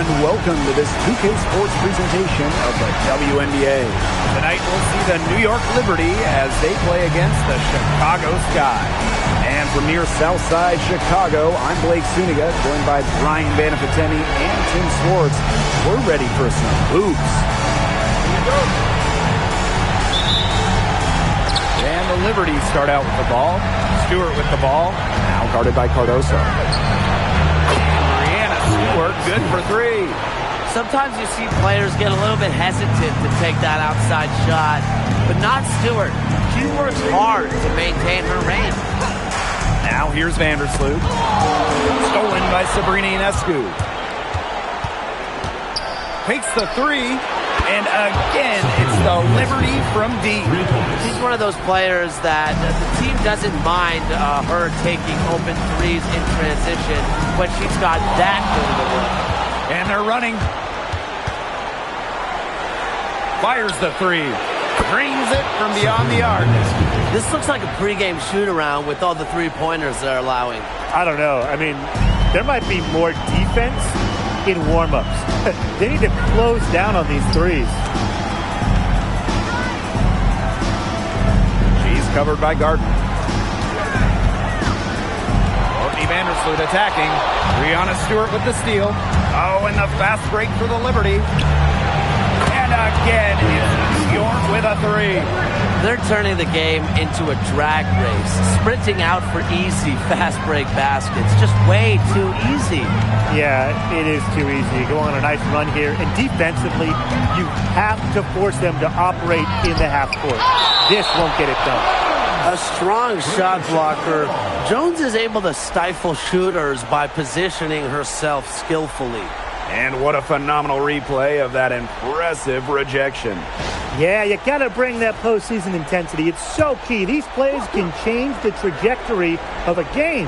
and welcome to this 2K Sports presentation of the WNBA. Tonight we'll see the New York Liberty as they play against the Chicago Sky. And from near Southside Chicago, I'm Blake Suniga, joined by Brian Banafiteni and Tim Swartz. We're ready for some hoops. Here we go. And the Liberty start out with the ball. Stewart with the ball, now guarded by Cardoso. Stewart, good for three. Sometimes you see players get a little bit hesitant to take that outside shot, but not Stewart. She works hard to maintain her range. Now here's Vandersloot. Stolen by Sabrina Ionescu. Takes the three, and again, it's the Liberty from deep. She's one of those players that the team doesn't mind her taking open threes in transition, but she's got that good of the work. And they're running. Fires the three. Drains it from beyond the arc. This looks like a pregame shoot-around with all the three-pointers they're allowing. I don't know. I mean, there might be more defense in warm-ups. They need to close down on these threes. She's covered by Gardner. Courtney Vandersloot attacking. Breanna Stewart with the steal. Oh, and the fast break for the Liberty. And again, it's New York with a three. They're turning the game into a drag race, sprinting out for easy fast break baskets. Just way too easy. Yeah, it is too easy. You go on a nice run here, and defensively, you have to force them to operate in the half court. This won't get it done. A strong shot blocker. Jones is able to stifle shooters by positioning herself skillfully. And what a phenomenal replay of that impressive rejection. Yeah, you got to bring that postseason intensity. It's so key. These plays can change the trajectory of a game.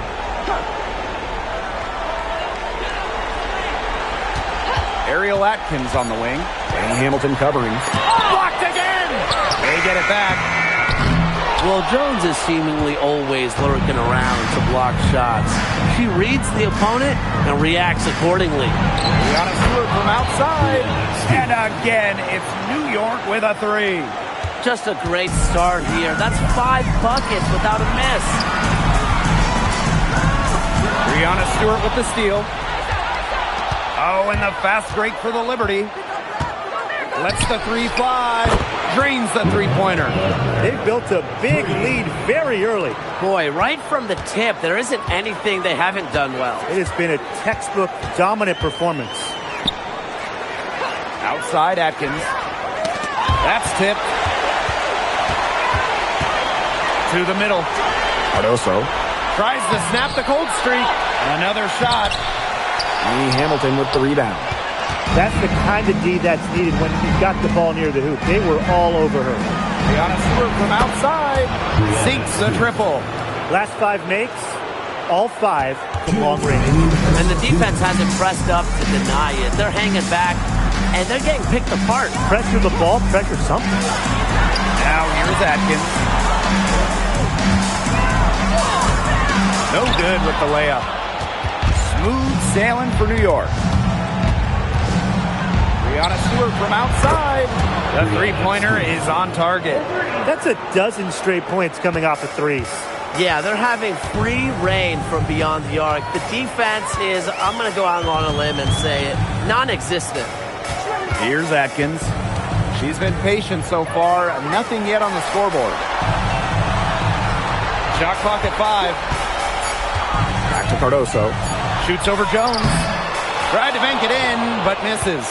Ariel Atkins on the wing. Wayne Hamilton covering. Blocked again! They get it back. Well, Jones is seemingly always lurking around to block shots. She reads the opponent and reacts accordingly. Breanna Stewart from outside. And again, it's New York with a three. Just a great start here. That's 5 buckets without a miss. Breanna Stewart with the steal. Oh, and the fast break for the Liberty. Lets the three fly. Drains the three-pointer. They've built a big lead very early. Boy, right from the tip, there isn't anything they haven't done well. It has been a textbook dominant performance. Outside Atkins. That's tipped. To the middle. Cardoso tries to snap the cold streak. Another shot. Wayne Hamilton with the rebound. That's the kind of D that's needed when you've got the ball near the hoop. They were all over her. Breanna Stewart from outside. Sinks the triple. Last 5 makes, all 5 from long range. And the defense hasn't pressed up to deny it. They're hanging back, and they're getting picked apart. Pressure the ball, pressure something. Now here's Atkins. No good with the layup. Smooth sailing for New York. Breanna Stewart from outside. The three-pointer is on target. That's a dozen straight points coming off of threes. Yeah, they're having free reign from beyond the arc. The defense is, I'm going to go out on a limb and say it, non-existent. Here's Atkins. She's been patient so far. Nothing yet on the scoreboard. Shot clock at 5. Back to Cardoso. Shoots over Jones. Tried to bank it in, but misses.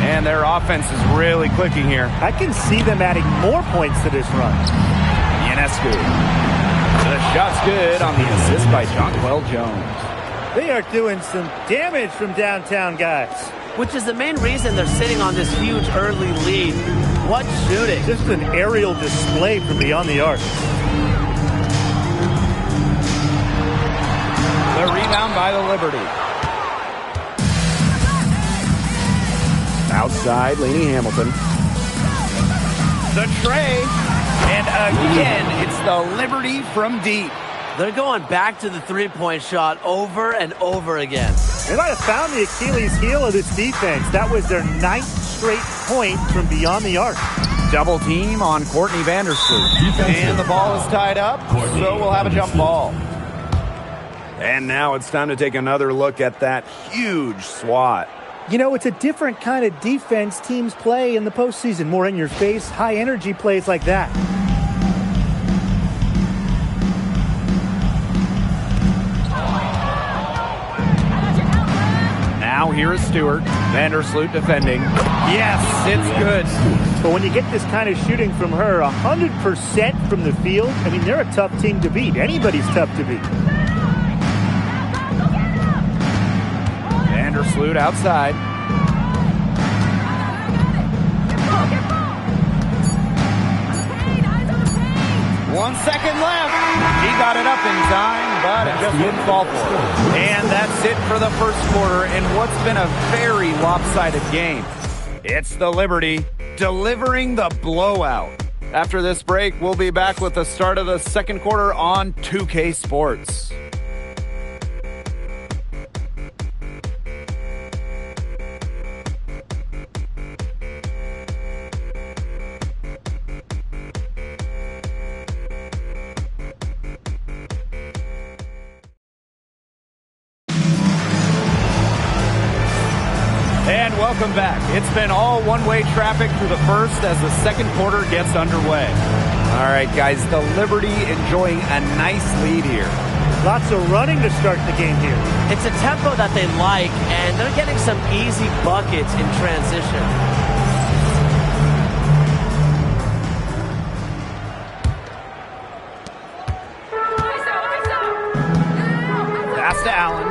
And their offense is really clicking here. I can see them adding more points to this run. Ionescu. The shot's good on the assist by Jonquel Jones. They are doing some damage from downtown, guys. Which is the main reason they're sitting on this huge early lead. What shooting. Just an aerial display from beyond the arc. The rebound by the Liberty. Outside, Lainey Hamilton. The tray. And again, it's the Liberty from deep. They're going back to the three-point shot over and over again. They might have found the Achilles heel of this defense. That was their 9th straight point from beyond the arc. Double team on Courtney Vandersloot. And the ball is tied up, so we'll have a jump ball. And now it's time to take another look at that huge swat. You know, it's a different kind of defense teams play in the postseason. More in your face, high energy plays like that. Now here is Stewart. Vandersloot defending. Yes, it's good. But when you get this kind of shooting from her, 100% from the field, I mean, they're a tough team to beat. Anybody's tough to beat. Vandersloot outside. 1 second left. He got it up in time, but it just wouldn't fall for him. And that's it for the first quarter in what's been a very lopsided game. It's the Liberty delivering the blowout. After this break, we'll be back with the start of the second quarter on 2K Sports. And welcome back. It's been all one-way traffic through the first as the second quarter gets underway. All right, guys, the Liberty enjoying a nice lead here. Lots of running to start the game here. It's a tempo that they like, and they're getting some easy buckets in transition. Pass to Allen.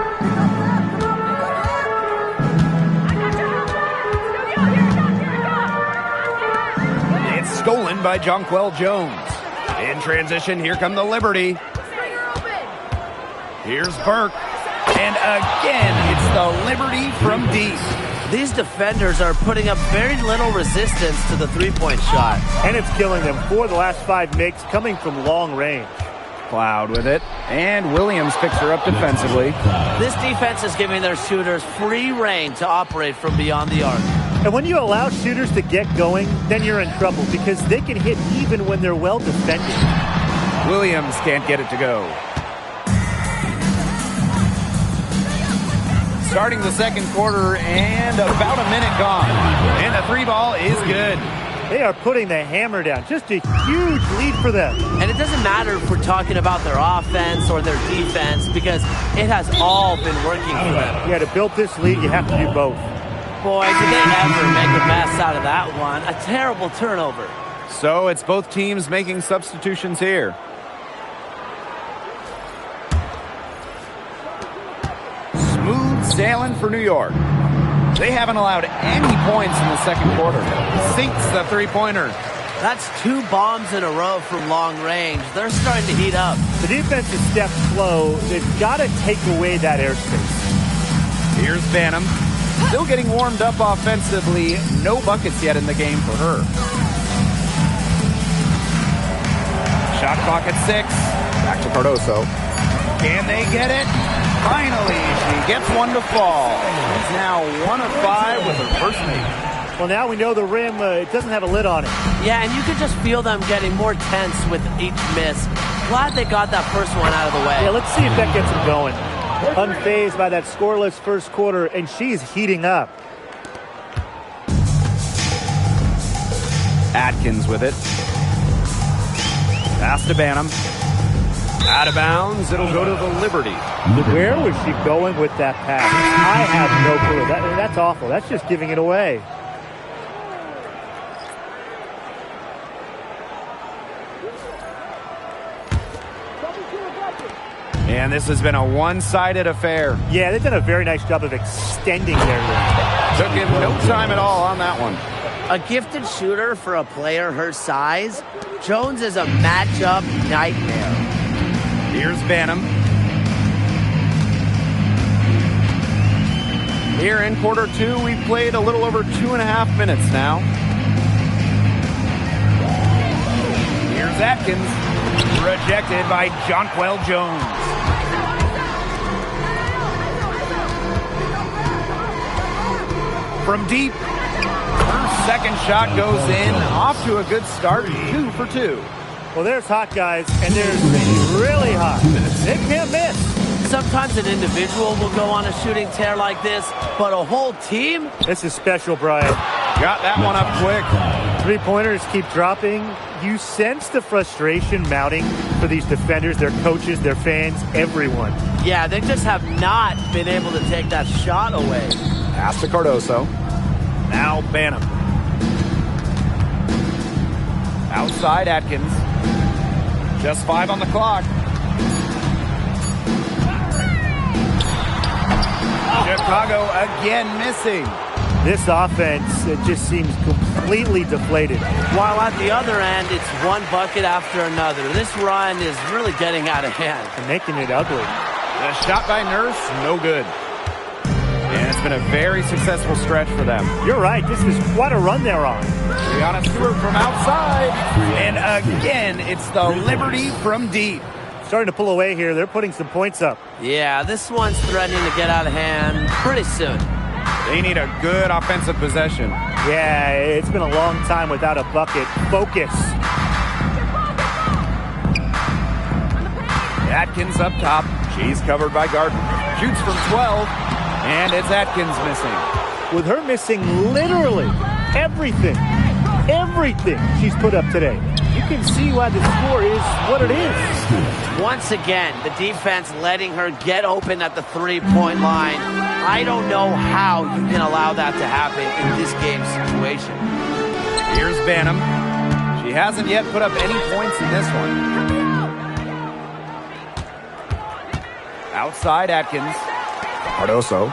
Stolen by Jonquel Jones. In transition, here come the Liberty. Here's Burke. And again, it's the Liberty from deep. These defenders are putting up very little resistance to the three-point shot. And it's killing them. 4 of the last 5 makes coming from long range. Cloud with it. And Williams picks her up defensively. This defense is giving their shooters free reign to operate from beyond the arc. And when you allow shooters to get going, then you're in trouble because they can hit even when they're well defended. Williams can't get it to go. Starting the second quarter and about a minute gone. And the 3 ball is good. They are putting the hammer down. Just a huge lead for them. And it doesn't matter if we're talking about their offense or their defense because it has all been working for them. Yeah, to build this lead, you have to do both. Boy, did they ever make a mess out of that one. A terrible turnover. So it's both teams making substitutions here. Smooth sailing for New York. They haven't allowed any points in the second quarter. Sinks the three-pointer. That's 2 bombs in a row from long range. They're starting to heat up. The defense is stepped slow. They've got to take away that airspace. Here's Banham. Still getting warmed up offensively. No buckets yet in the game for her. Shot clock at 6. Back to Cardoso. Can they get it? Finally, she gets one to fall. She's now 1 of 5 with her first make. Well, now we know the rim it doesn't have a lid on it. Yeah, and you can just feel them getting more tense with each miss. Glad they got that first one out of the way. Yeah, let's see if that gets them going. Unfazed by that scoreless first quarter, and she's heating up. Atkins with it. Pass to Banham. Out of bounds, it'll go to the Liberty. Where was she going with that pass? I have no clue. That's awful. That's just giving it away. And this has been a one-sided affair. Yeah, they've done a very nice job of extending their lead. Took him no time at all on that one. A gifted shooter for a player her size, Jones is a matchup nightmare. Here's Banham. Here in quarter 2, we've played a little over 2.5 minutes now. Here's Atkins. Rejected by Jonquel Jones. from deep. Her second shot goes in. Off to a good start. 2 for 2. Well, there's hot guys, and there's really hot. They can't miss. Sometimes an individual will go on a shooting tear like this, but a whole team? This is special, Brian. Got that one up quick. Three-pointers keep dropping. You sense the frustration mounting for these defenders, their coaches, their fans, everyone. Yeah, they just have not been able to take that shot away. Pass to Cardoso. Now Banham. Outside Atkins. Just 5 on the clock. Chicago again missing. This offense, it just seems completely deflated. While at the other end, it's one bucket after another. This run is really getting out of hand. And making it ugly. The shot by Nurse, no good. And it's been a very successful stretch for them. You're right. This is quite a run they're on. Brianna Stewart from outside. And again, it's the Liberty from deep. Starting to pull away here. They're putting some points up. Yeah, this one's threatening to get out of hand pretty soon. They need a good offensive possession. Yeah, it's been a long time without a bucket. Focus. Atkins up top. She's covered by Gardner. Shoots from 12. And it's Atkins missing. With her missing literally everything she's put up today, you can see why the score is what it is. Once again, the defense letting her get open at the three-point line. I don't know how you can allow that to happen in this game situation. Here's Banham. She hasn't yet put up any points in this one. Outside Atkins. Cardoso.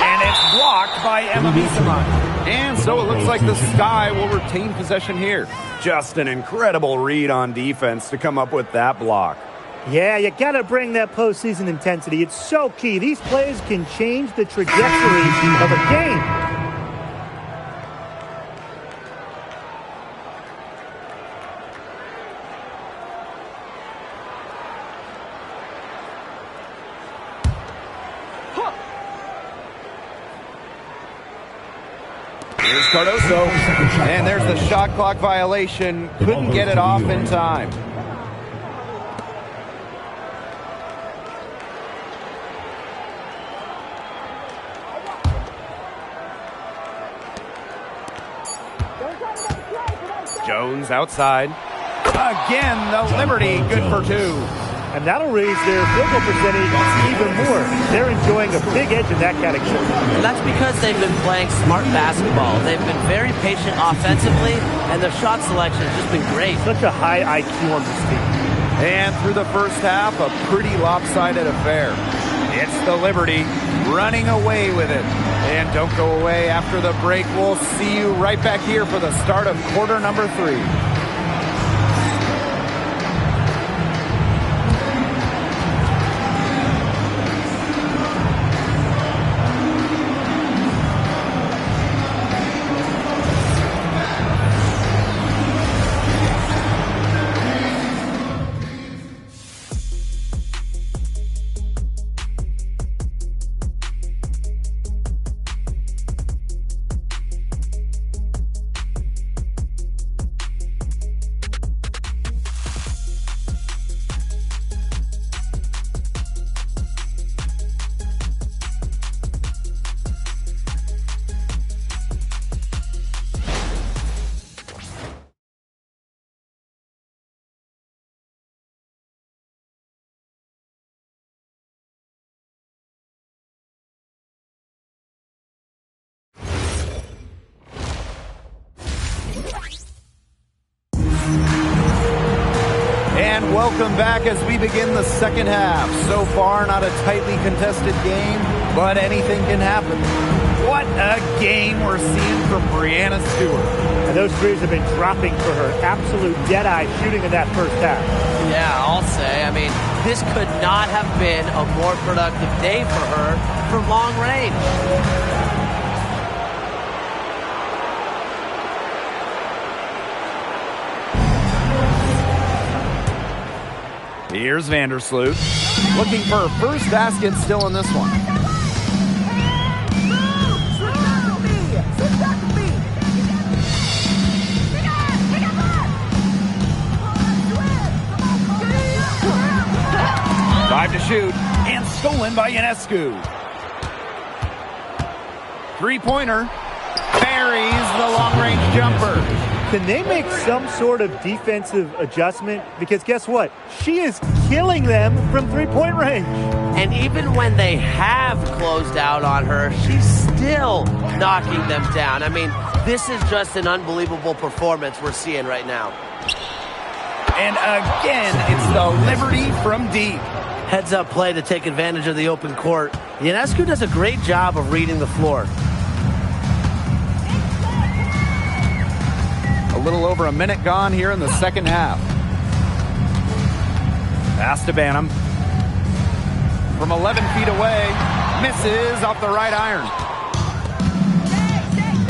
And it's blocked by Emma Misaman. And so it looks like the Sky will retain possession here. Just an incredible read on defense to come up with that block. Yeah, you got to bring that postseason intensity. It's so key. These plays can change the trajectory of a game. Here's Cardoso, and there's the shot clock violation. Couldn't get it off in time. Jones outside. Again, the Liberty, good for 2. And that'll raise their field goal percentage even more. They're enjoying a big edge in that category. And that's because they've been playing smart basketball. They've been very patient offensively, and their shot selection has just been great. Such a high IQ on this team. And through the first half, a pretty lopsided affair. It's the Liberty running away with it. And don't go away after the break. We'll see you right back here for the start of quarter number 3. And welcome back as we begin the second half. So far, not a tightly contested game, but anything can happen. What a game we're seeing from Brianna Stewart. And those threes have been dropping for her. Absolute dead-eye shooting in that first half. Yeah, I'll say. I mean, this could not have been a more productive day for her from long range. Here's Vandersloot, looking for her first basket still in this one. to shoot, and stolen by Ionescu. Three-pointer. Buries the long-range jumper. Can they make some sort of defensive adjustment? Because guess what? She is killing them from three-point range. And even when they have closed out on her, she's still knocking them down. I mean, this is just an unbelievable performance we're seeing right now. And again, it's the Liberty from deep. Heads-up play to take advantage of the open court. Ionescu does a great job of reading the floor. A little over a minute gone here in the second half. Pass to Banham. From 11 feet away, misses off the right iron.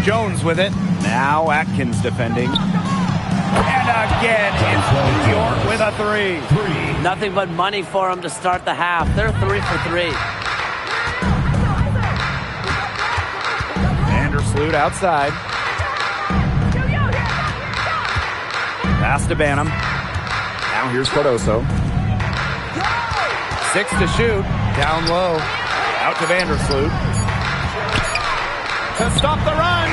Jones with it. Now Atkins defending. And again, it's New York with a three. Nothing but money for them to start the half. They're 3 for 3. Vandersloot outside. Pass to Banham. Now here's Cardoso. 6 to shoot. Down low. Out to Vandersloot. To stop the run.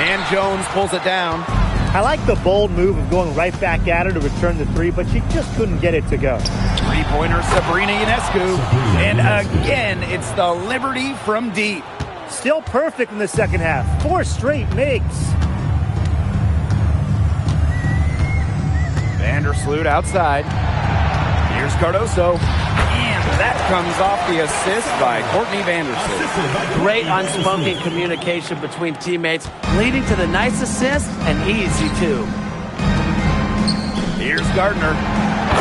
And Jones pulls it down. I like the bold move of going right back at her to return the three, but she just couldn't get it to go. Three-pointer Sabrina Ionescu. And again, it's the Liberty from deep. Still perfect in the second half. 4 straight makes. Vandersloot outside. Here's Cardoso. And that comes off the assist by Courtney Vandersloot. Great unspoken communication between teammates, leading to the nice assist and easy two. Here's Gardner.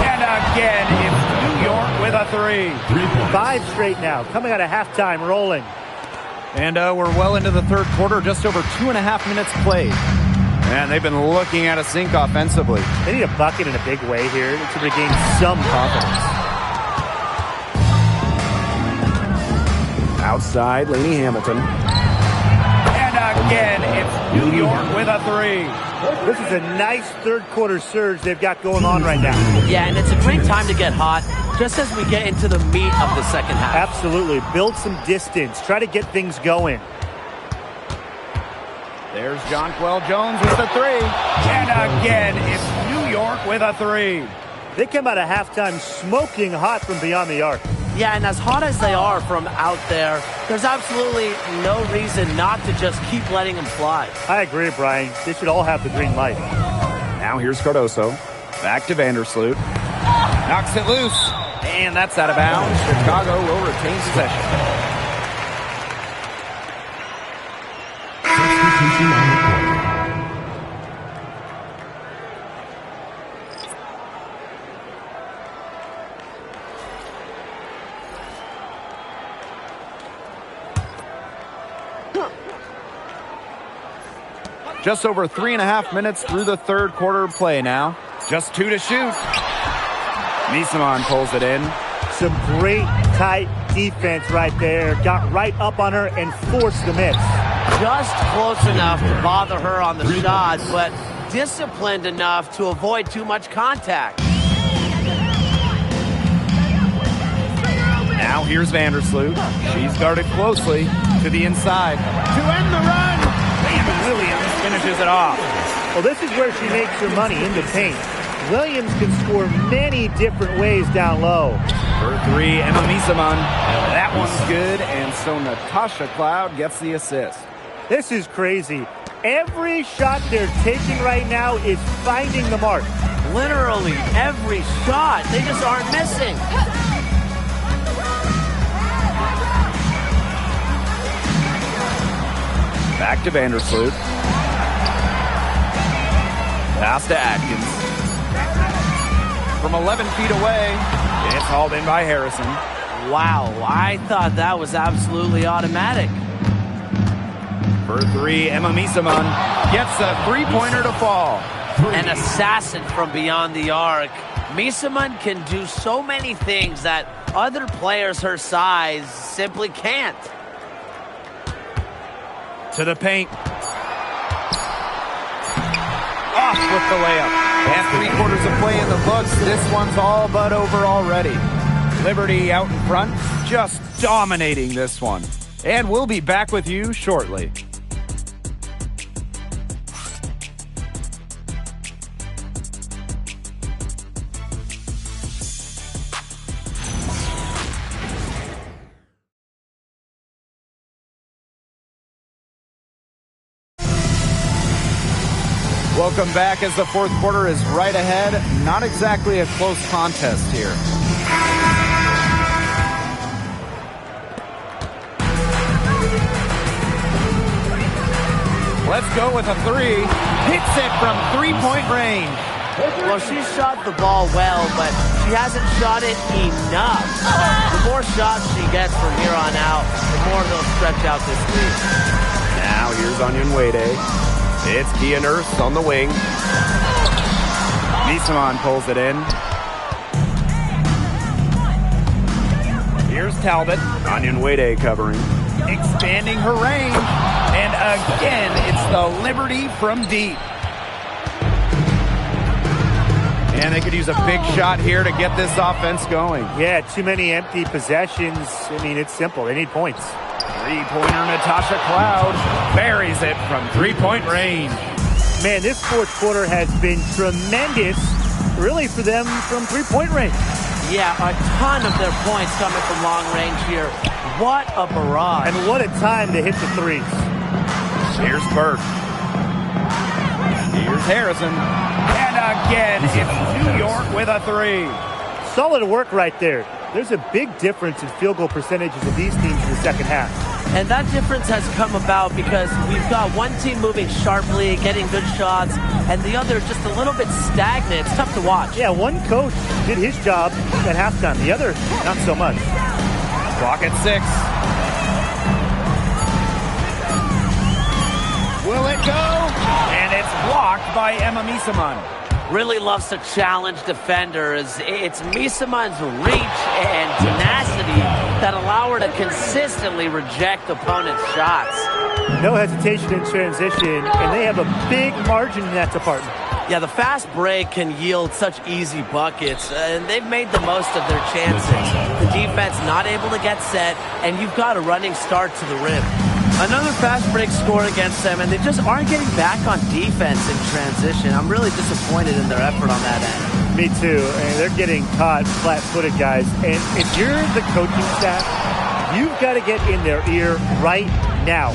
And again, it's New York with a three. 5 straight now, coming out of halftime, rolling. And we're well into the third quarter, just over 2.5 minutes played. And they've been looking at a sink offensively. They need a bucket in a big way here to regain some confidence. Outside, Lainey Hamilton. And again, it's New York with a three. This is a nice third quarter surge they've got going on right now. Yeah, and it's a great time to get hot, just as we get into the meat of the second half. Absolutely. Build some distance. Try to get things going. There's Jonquel Jones with the three. And again, it's New York with a three. They come out of halftime smoking hot from beyond the arc. Yeah, and as hot as they are from out there, there's absolutely no reason not to just keep letting them fly. I agree, Brian. They should all have the green light. Now here's Cardoso. Back to Vandersloot. Knocks it loose. And that's out of bounds. Chicago will retain possession. Just over 3.5 minutes through the third quarter play now. Just 2 to shoot. Misamon pulls it in. Some great tight defense right there. Got right up on her and forced the miss. Just close enough to bother her on the shot, but disciplined enough to avoid too much contact. Now here's Vandersloot. She's guarded closely to the inside. To end the run! And Williams finishes it off. Well, this is where she makes her money, in the paint. Williams can score many different ways down low. For three, Emma Misamon. That one's good, and so Natasha Cloud gets the assist. This is crazy. Every shot they're taking right now is finding the mark. Literally every shot. They just aren't missing. Back to Vandersloot. Pass to Atkins. From 11 feet away, it's hauled in by Harrison. Wow, I thought that was absolutely automatic. For three, Emma Misamon gets a three-pointer to fall. An assassin from beyond the arc. Misamon can do so many things that other players her size simply can't. To the paint. Off with the layup. And 3 quarters of play in the books. This one's all but over already. Liberty out in front, just dominating this one. And we'll be back with you shortly. Welcome back as the fourth quarter is right ahead. Not exactly a close contest here. Let's go with a three. Hits it from three-point range. Well, she shot the ball well, but she hasn't shot it enough. The more shots she gets from here on out, the more they'll stretch out this lead. Now here's Onion Wade. It's Kia Nurse on the wing. Nisaman pulls it in. Here's Talbot. Onion Wade covering. Expanding her range. And again, it's the Liberty from deep. And they could use a big shot here to get this offense going. Yeah, too many empty possessions. I mean, it's simple. They need points. Three-pointer Natasha Cloud buries it from three-point range. Man, this fourth quarter has been tremendous, really, for them from three-point range. Yeah, a ton of their points coming from long range here. What a barrage. And what a time to hit the threes. Here's Burke. Here's Harrison. And again, it's New York with a three. Solid work right there. There's a big difference in field goal percentages of these teams in the second half. And that difference has come about because we've got one team moving sharply, getting good shots, and the other just a little bit stagnant. It's tough to watch. Yeah, one coach did his job at halftime. The other, not so much. Clock at 6. Will it go? And it's blocked by Emma Misaman. Really loves to challenge defenders. It's Misaman's reach and tenacity that allow her to consistently reject opponents' shots. No hesitation in transition, and they have a big margin in that department. Yeah, the fast break can yield such easy buckets, and they've made the most of their chances. The defense not able to get set, and you've got a running start to the rim. Another fast break score against them, and they just aren't getting back on defense in transition. I'm really disappointed in their effort on that end. Me too. And they're getting caught flat-footed, guys. And if you're the coaching staff, you've got to get in their ear right now.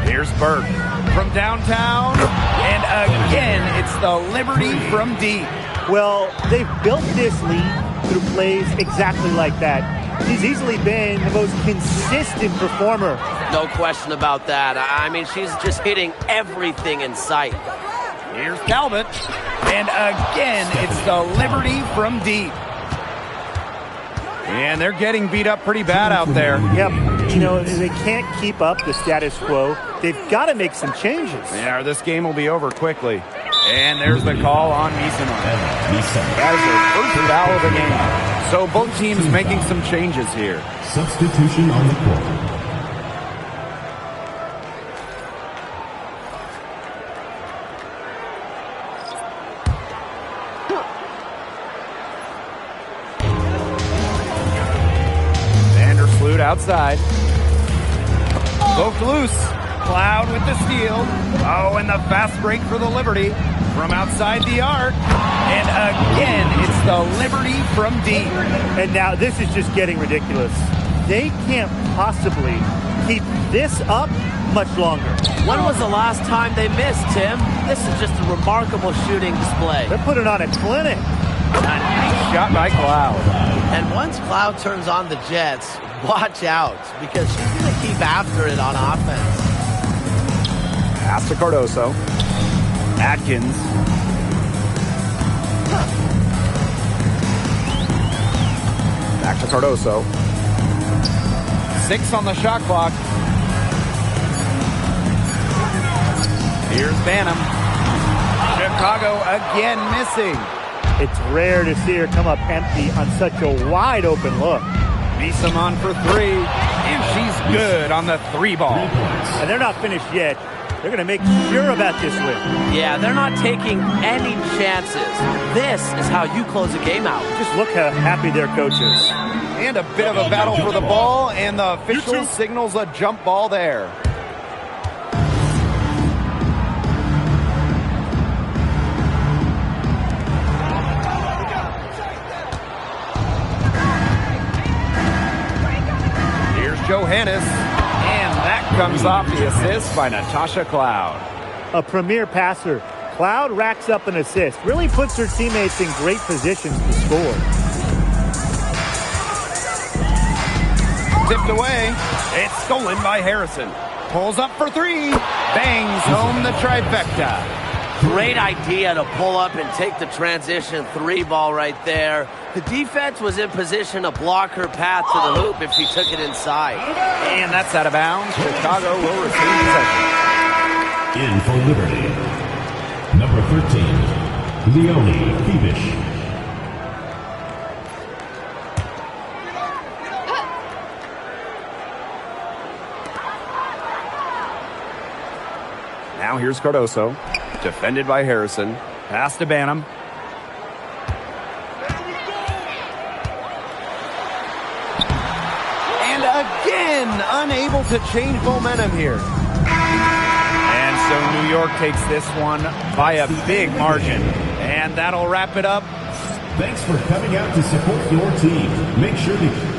Here's Burke from downtown. And again, it's the Liberty from deep. Well, they've built this lead through plays exactly like that. She's easily been the most consistent performer. No question about that. I mean, she's just hitting everything in sight. Here's Talbot. And again, it's the Liberty from deep. And they're getting beat up pretty bad out there. Yep. You know, they can't keep up the status quo. They've got to make some changes. Yeah, this game will be over quickly. And there's the call on Misaman. That is their first foul of the game. So both teams making some changes here. Substitution on the court. Vandersloot outside. Poked loose. Cloud with the steal. Oh, and the fast break for the Liberty from outside the arc. And again, it's the Liberty from deep. And now this is just getting ridiculous. They can't possibly keep this up much longer. When was the last time they missed, Tim? This is just a remarkable shooting display. They're putting on a clinic. A nice shot by Cloud. And once Cloud turns on the Jets, watch out, because she's going to keep after it on offense. Pass to Cardoso. Atkins. Back to Cardoso. 6 on the shot clock. Here's Banham. Chicago again missing. It's rare to see her come up empty on such a wide open look. Misaman for 3, and she's good on the 3 ball. And they're not finished yet. They're going to make sure about this win. Yeah, they're not taking any chances. This is how you close a game out. Just look how happy their coach is. And a bit of a battle for the ball, and the official signals a jump ball there. Here's Johannes, and that comes off the assist by Natasha Cloud. A premier passer. Cloud racks up an assist. Really puts her teammates in great positions to score. Tipped away. It's stolen by Harrison. Pulls up for three. Bangs home the trifecta. Great idea to pull up and take the transition three ball right there. The defense was in position to block her path to the hoop if she took it inside. And that's out of bounds. Chicago will retain possession. In for Liberty, number 13, Leonie Phoebish. Now here's Cardoso, defended by Harrison. Pass to Banham. And again, unable to change momentum here. And so New York takes this one by a big margin. And that'll wrap it up. Thanks for coming out to support your team. Make sure to